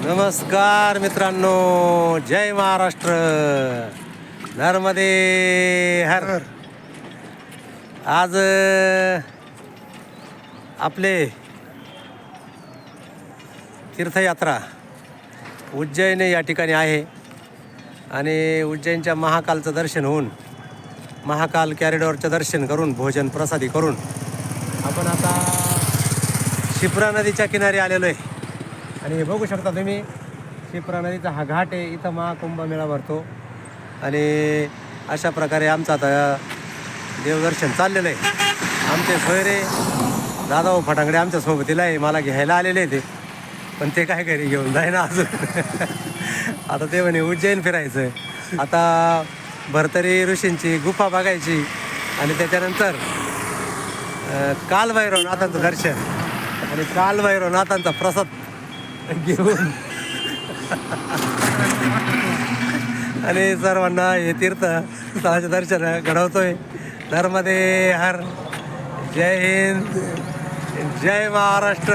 नमस्कार मित्रांनो, जय महाराष्ट्र, नर्मदे हर. आज आपले तीर्थयात्रा उज्जैन या ठिकाणी आहे आणि उज्जैनच्या महाकालचं दर्शन होऊन महाकाल कॅरिडॉरचं दर्शन करून भोजन प्रसादी करून आपण आता शिप्रा नदीच्या किनारी आलेलो आहे. आणि हे बघू शकता तुम्ही, शिप्रा नदीचा हा घाट आहे. इथं महाकुंभमेळा भरतो आणि अशा प्रकारे आमचं आता देवदर्शन चाललेलं आहे. आमचे सोयरे दादा फटांगडे आमच्या सोबतीला आहे, मला घ्यायला आलेले ते, पण ते काय घरी घेऊन जाईना अजून. आता ते म्हणे उज्जैन फिरायचं. आता भरतरी ऋषींची गुफा बघायची आणि त्याच्यानंतर कालभैरवनाथांचं दर्शन आणि कालभैरवनाथांचा प्रसाद घेऊन आणि सर्वांना हे तीर्थ स्थळाचे दर्शन घडवतोय. नर्मदे हर. जय हिंद, जय महाराष्ट्र.